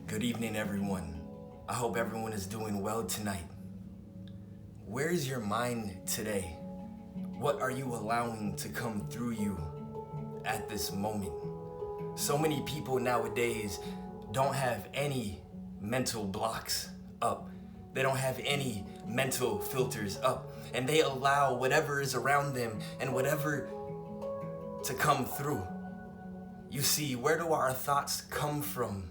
Good evening, everyone. I hope everyone is doing well tonight. Where is your mind today? What are you allowing to come through you at this moment? So many people nowadays don't have any mental blocks up. They don't have any mental filters up, and they allow whatever is around them and whatever to come through. You see, where do our thoughts come from?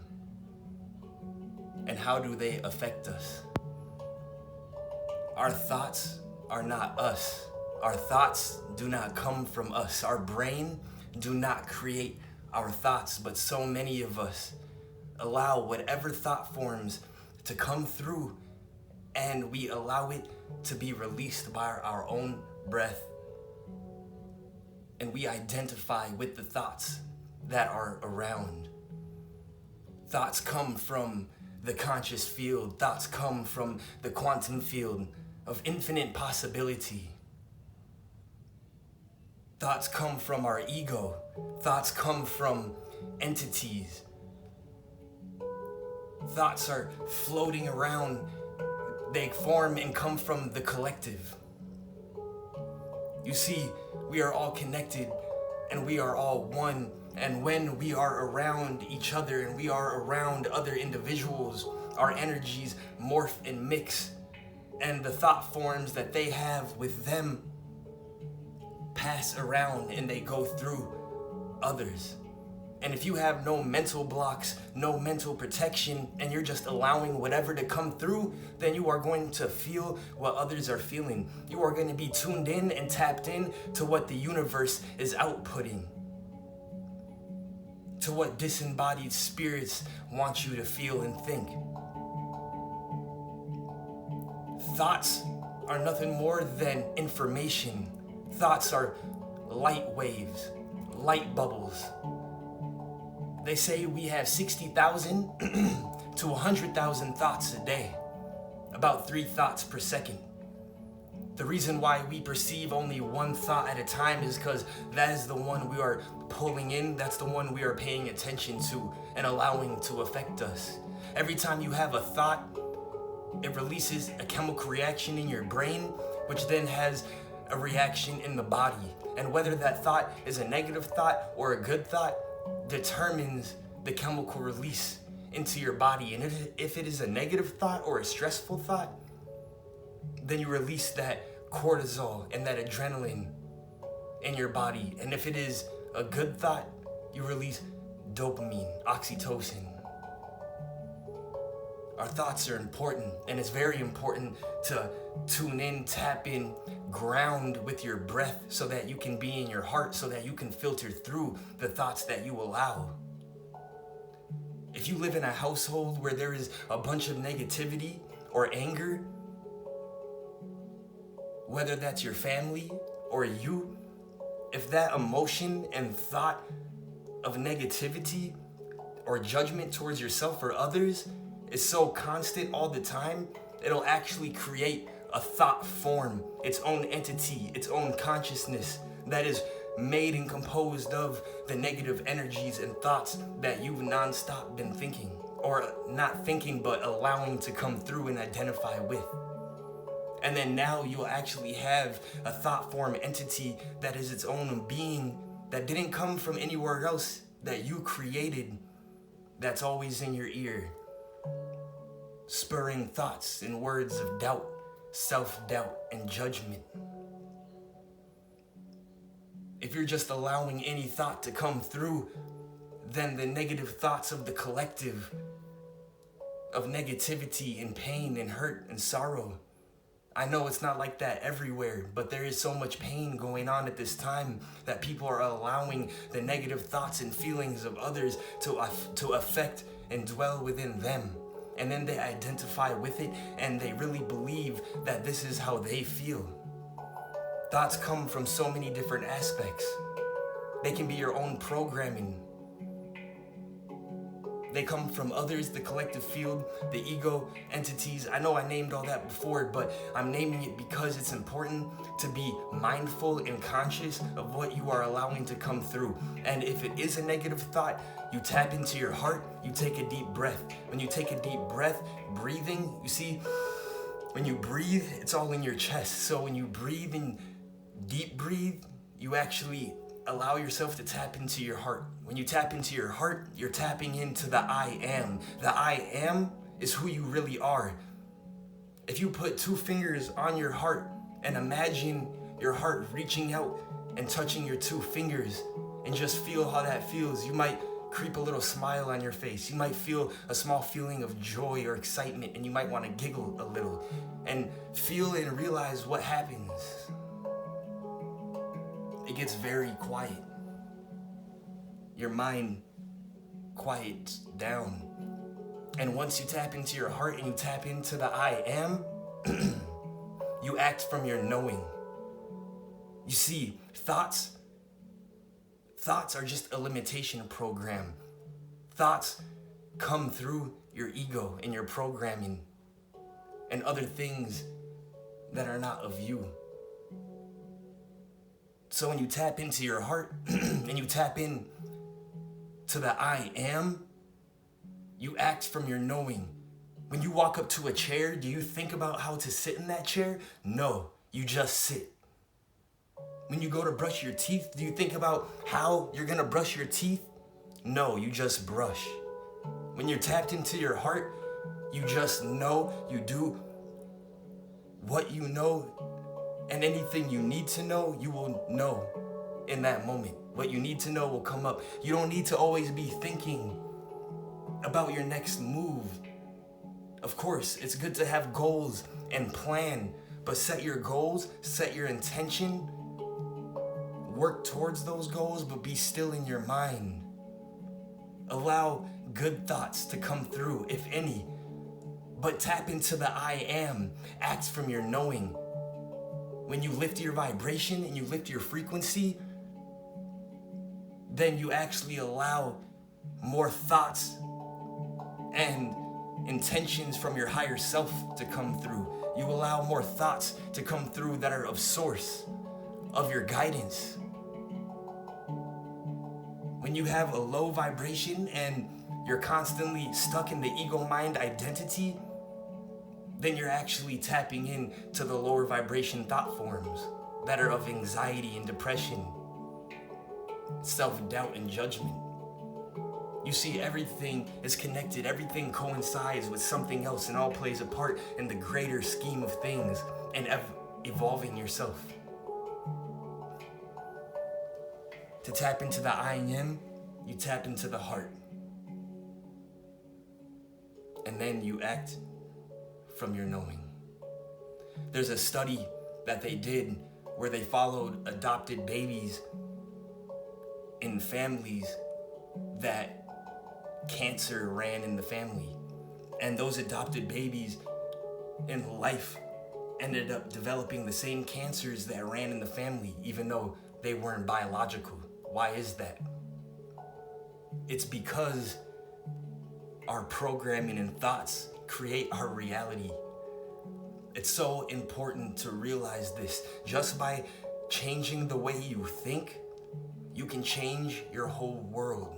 And how do they affect us? Our thoughts are not us. Our thoughts do not come from us. Our brain do not create our thoughts, but so many of us allow whatever thought forms to come through, and we allow it to be released by our own breath. And we identify with the thoughts that are around. Thoughts come from the conscious field. Thoughts come from the quantum field of infinite possibility. Thoughts come from our ego. Thoughts come from entities. Thoughts are floating around. They form and come from the collective. You see, we are all connected and we are all one. And when we are around each other and we are around other individuals, our energies morph and mix, and the thought forms that they have with them pass around and they go through others. And if you have no mental blocks, no mental protection, and you're just allowing whatever to come through, then you are going to feel what others are feeling. You are going to be tuned in and tapped in to what the universe is outputting, to what disembodied spirits want you to feel and think. Thoughts are nothing more than information. Thoughts are light waves, light bubbles. They say we have 60,000 to 100,000 thoughts a day, about 3 thoughts per second. The reason why we perceive only one thought at a time is because that is the one we are pulling in, that's the one we are paying attention to and allowing to affect us. Every time you have a thought, it releases a chemical reaction in your brain, which then has a reaction in the body. And whether that thought is a negative thought or a good thought determines the chemical release into your body. And if it is a negative thought or a stressful thought, then you release that cortisol and that adrenaline in your body. And if it is a good thought, you release dopamine, oxytocin. Our thoughts are important, and it's very important to tune in, tap in, ground with your breath so that you can be in your heart, so that you can filter through the thoughts that you allow. If you live in a household where there is a bunch of negativity or anger, whether that's your family or you, if that emotion and thought of negativity or judgment towards yourself or others is so constant all the time, it'll actually create a thought form, its own entity, its own consciousness that is made and composed of the negative energies and thoughts that you've nonstop been thinking, or not thinking but allowing to come through and identify with. And then now you'll actually have a thought form entity that is its own being that didn't come from anywhere else, that you created, that's always in your ear, spurring thoughts and words of doubt, self-doubt, and judgment. If you're just allowing any thought to come through, then the negative thoughts of the collective, of negativity and pain and hurt and sorrow. I know it's not like that everywhere, but there is so much pain going on at this time that people are allowing the negative thoughts and feelings of others to affect and dwell within them. And then they identify with it and they really believe that this is how they feel. Thoughts come from so many different aspects. They can be your own programming. They come from others, the collective field, the ego, entities. I know I named all that before, but I'm naming it because it's important to be mindful and conscious of what you are allowing to come through. And if it is a negative thought, you tap into your heart, you take a deep breath. When you take a deep breath, breathing, you see, when you breathe, it's all in your chest. So when you breathe and deep breathe, you actually allow yourself to tap into your heart. When you tap into your heart, you're tapping into the I am. The I am is who you really are. If you put 2 fingers on your heart and imagine your heart reaching out and touching your 2 fingers and just feel how that feels, you might creep a little smile on your face. You might feel a small feeling of joy or excitement, and you might want to giggle a little and feel and realize what happens. It gets very quiet. Your mind quiets down. And once you tap into your heart and you tap into the I am, you act from your knowing. You see, thoughts are just a limitation program. Thoughts come through your ego and your programming and other things that are not of you. So when you tap into your heart and you tap in to the I am, you act from your knowing. When you walk up to a chair, do you think about how to sit in that chair? No, you just sit. When you go to brush your teeth, do you think about how you're gonna brush your teeth? No, you just brush. When you're tapped into your heart, you just know, you do what you know, and anything you need to know, you will know in that moment. What you need to know will come up. You don't need to always be thinking about your next move. Of course, it's good to have goals and plan, but set your goals, set your intention, work towards those goals, but be still in your mind. Allow good thoughts to come through, if any, but tap into the I am. Act from your knowing. When you lift your vibration and you lift your frequency, then you actually allow more thoughts and intentions from your higher self to come through. You allow more thoughts to come through that are of source, of your guidance. When you have a low vibration and you're constantly stuck in the ego mind identity, then you're actually tapping in to the lower vibration thought forms that are of anxiety and depression, self-doubt and judgment. You see, everything is connected, everything coincides with something else, and all plays a part in the greater scheme of things and evolving yourself. To tap into the I am, you tap into the heart. And then you act from your knowing. There's a study that they did where they followed adopted babies in families that cancer ran in the family. And those adopted babies in life ended up developing the same cancers that ran in the family, even though they weren't biological. Why is that? It's because our programming and thoughts create our reality. It's so important to realize this. Just by changing the way you think, you can change your whole world.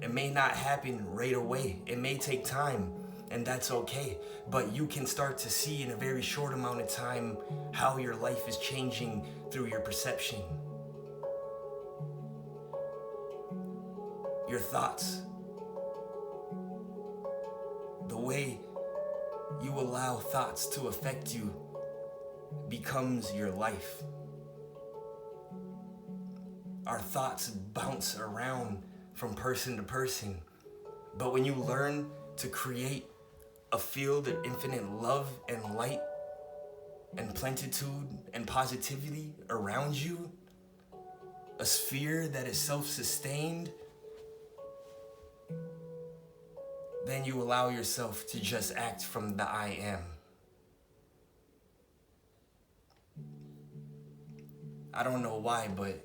It may not happen right away. It may take time, and that's okay. But you can start to see in a very short amount of time how your life is changing through your perception. Your thoughts. The way you allow thoughts to affect you becomes your life. Our thoughts bounce around from person to person, but when you learn to create a field of infinite love and light and plenitude and positivity around you, a sphere that is self-sustained, then you allow yourself to just act from the I am. I don't know why, but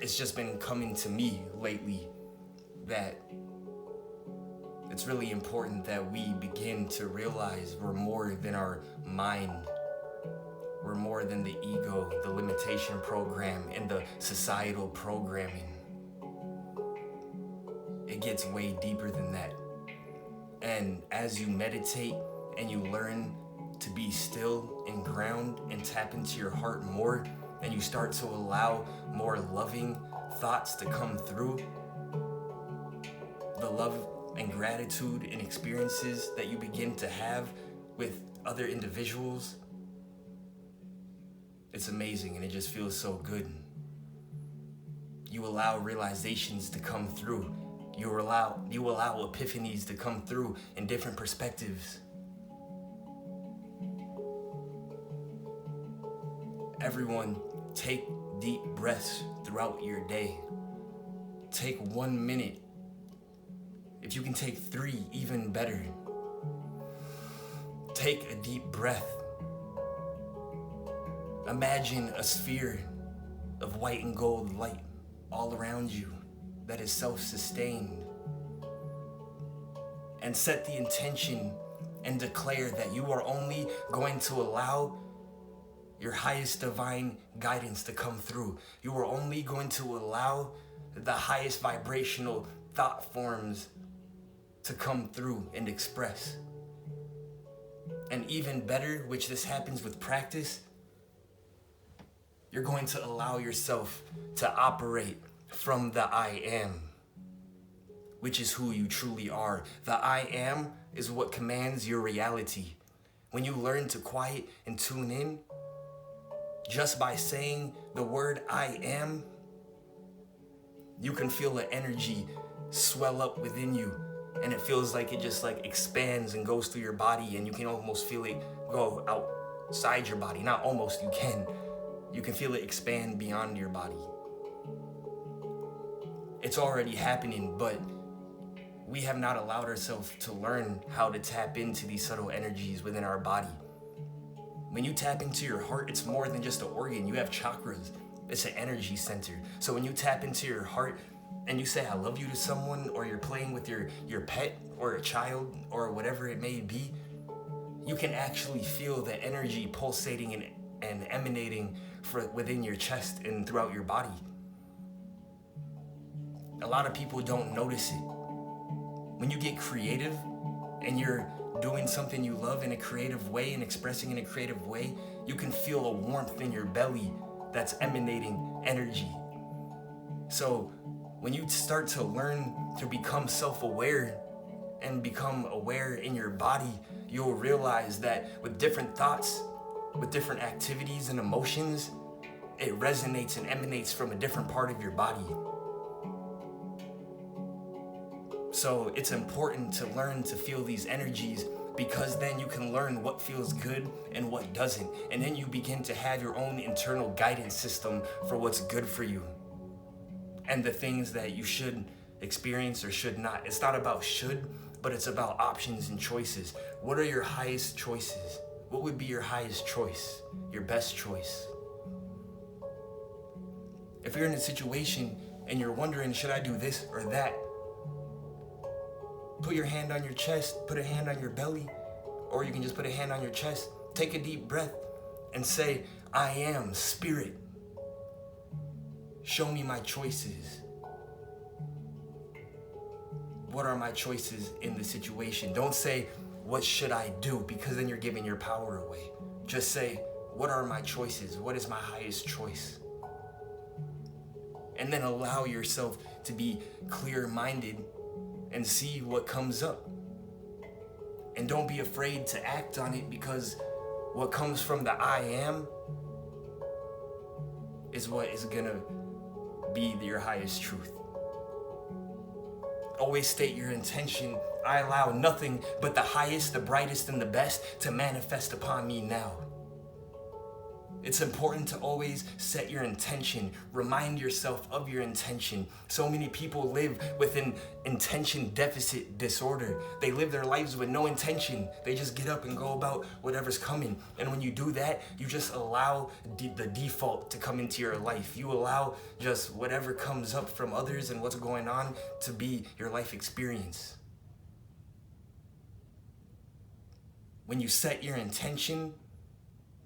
it's just been coming to me lately that it's really important that we begin to realize we're more than our mind. We're more than the ego, the limitation program, and the societal programming. It gets way deeper than that. And as you meditate and you learn to be still and ground and tap into your heart more, and you start to allow more loving thoughts to come through, the love and gratitude and experiences that you begin to have with other individuals, it's amazing and it just feels so good. You allow realizations to come through. You allow epiphanies to come through in different perspectives. Everyone, take deep breaths throughout your day. Take 1 minute. If you can take 3, even better. Take a deep breath. Imagine a sphere of white and gold light all around you that is self-sustained. And set the intention and declare that you are only going to allow your highest divine guidance to come through. You are only going to allow the highest vibrational thought forms to come through and express. And even better, which this happens with practice, you're going to allow yourself to operate from the I am, which is who you truly are. The I am is what commands your reality. When you learn to quiet and tune in, just by saying the word I am, you can feel the energy swell up within you, and it feels like it just like expands and goes through your body, and you can almost feel it go outside your body. Not almost, you can. You can feel it expand beyond your body. It's already happening, but we have not allowed ourselves to learn how to tap into these subtle energies within our body. When you tap into your heart, it's more than just an organ. You have chakras. It's an energy center. So when you tap into your heart and you say I love you to someone, or you're playing with your pet or a child or whatever it may be, you can actually feel the energy pulsating and emanating within your chest and throughout your body. A lot of people don't notice it. When you get creative and you're doing something you love in a creative way and expressing in a creative way, you can feel a warmth in your belly that's emanating energy. So when you start to learn to become self-aware and become aware in your body, you'll realize that with different thoughts, with different activities and emotions, it resonates and emanates from a different part of your body. So it's important to learn to feel these energies, because then you can learn what feels good and what doesn't. And then you begin to have your own internal guidance system for what's good for you and the things that you should experience or should not. It's not about should, but it's about options and choices. What are your highest choices? What would be your highest choice, your best choice? If you're in a situation and you're wondering, should I do this or that? Put your hand on your chest, put a hand on your belly, or you can just put a hand on your chest. Take a deep breath and say, I am spirit. Show me my choices. What are my choices in the situation? Don't say, what should I do? Because then you're giving your power away. Just say, what are my choices? What is my highest choice? And then allow yourself to be clear-minded and see what comes up. And don't be afraid to act on it, because what comes from the I am is what is gonna be your highest truth. Always state your intention. I allow nothing but the highest, the brightest, and the best to manifest upon me now. It's important to always set your intention. Remind yourself of your intention. So many people live with an intention deficit disorder. They live their lives with no intention. They just get up and go about whatever's coming. And when you do that, you just allow the default to come into your life. You allow just whatever comes up from others and what's going on to be your life experience. When you set your intention,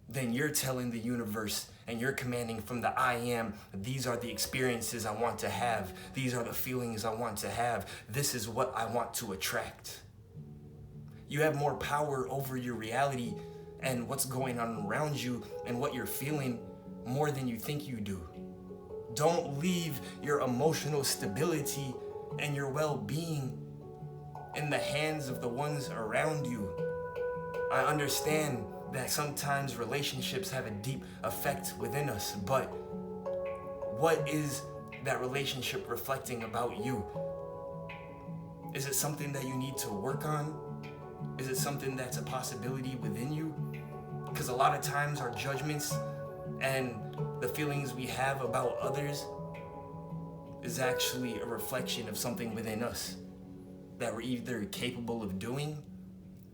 then you're telling the universe and you're commanding from the I am, these are the experiences I want to have. These are the feelings I want to have. This is what I want to attract. You have more power over your reality and what's going on around you and what you're feeling more than you think you do. Don't leave your emotional stability and your well-being in the hands of the ones around you. I understand that sometimes relationships have a deep effect within us, but what is that relationship reflecting about you? Is it something that you need to work on? Is it something that's a possibility within you? Because a lot of times our judgments and the feelings we have about others is actually a reflection of something within us that we're either capable of doing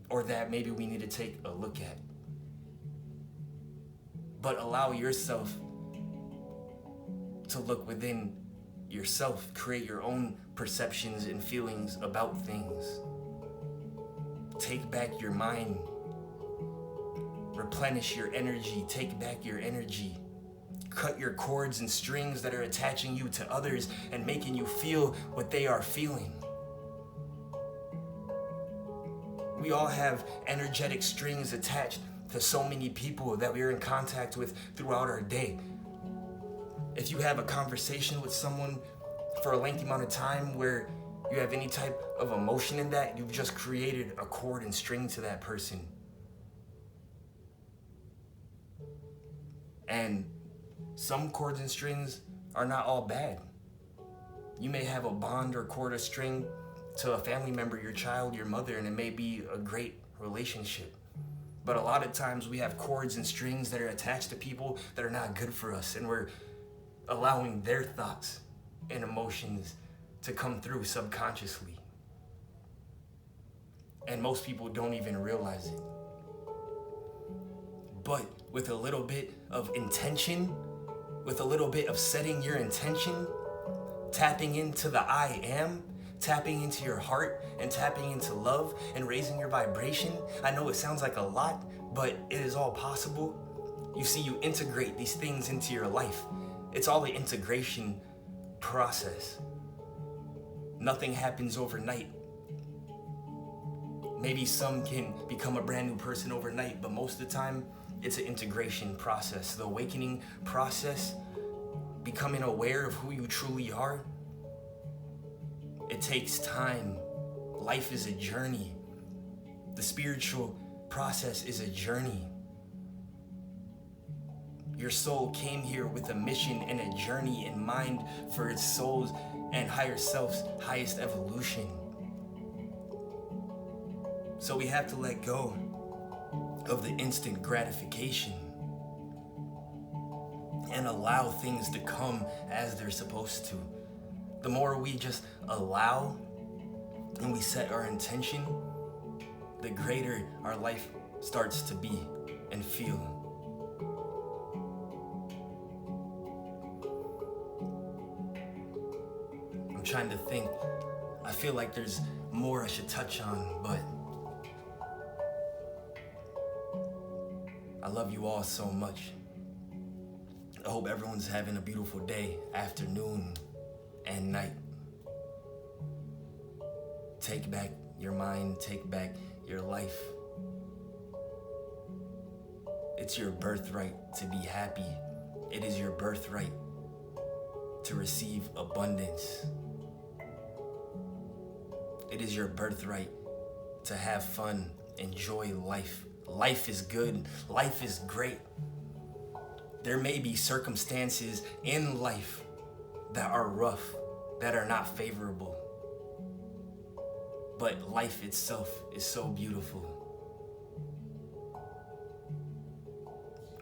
or that maybe we need to take a look at. But allow yourself to look within yourself, create your own perceptions and feelings about things. Take back your mind. Replenish your energy. Take back your energy. Cut your cords and strings that are attaching you to others and making you feel what they are feeling. We all have energetic strings attached to so many people that we are in contact with throughout our day. If you have a conversation with someone for a lengthy amount of time where you have any type of emotion in that, you've just created a cord and string to that person. And some cords and strings are not all bad. You may have a bond or cord or string to a family member, your child, your mother, and it may be a great relationship. But a lot of times we have cords and strings that are attached to people that are not good for us, and we're allowing their thoughts and emotions to come through subconsciously. And most people don't even realize it. But with a little bit of intention, with a little bit of setting your intention, tapping into the I am, tapping into your heart and tapping into love and raising your vibration. I know it sounds like a lot, but it is all possible. You see, you integrate these things into your life. It's all the integration process. Nothing happens overnight. Maybe some can become a brand new person overnight, but most of the time, it's an integration process. The awakening process, becoming aware of who you truly are, it takes time. Life is a journey. The spiritual process is a journey. Your soul came here with a mission and a journey in mind for its soul's and higher self's highest evolution. So we have to let go of the instant gratification and allow things to come as they're supposed to. The more we just allow and we set our intention, the greater our life starts to be and feel. I'm trying to think. I feel like there's more I should touch on, but I love you all so much. I hope everyone's having a beautiful day, afternoon, and night. Take back your mind, take back your life. It's your birthright to be happy. It is your birthright to receive abundance. It is your birthright to have fun, enjoy life. Life is good, life is great. There may be circumstances in life that are rough, that are not favorable. But life itself is so beautiful.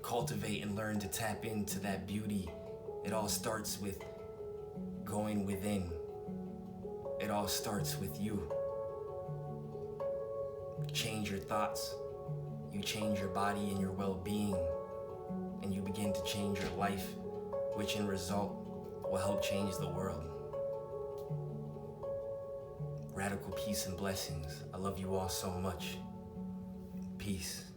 Cultivate and learn to tap into that beauty. It all starts with going within. It all starts with you. Change your thoughts. You change your body and your well-being, and you begin to change your life, which in result will help change the world. Radical peace and blessings. I love you all so much. Peace. peace.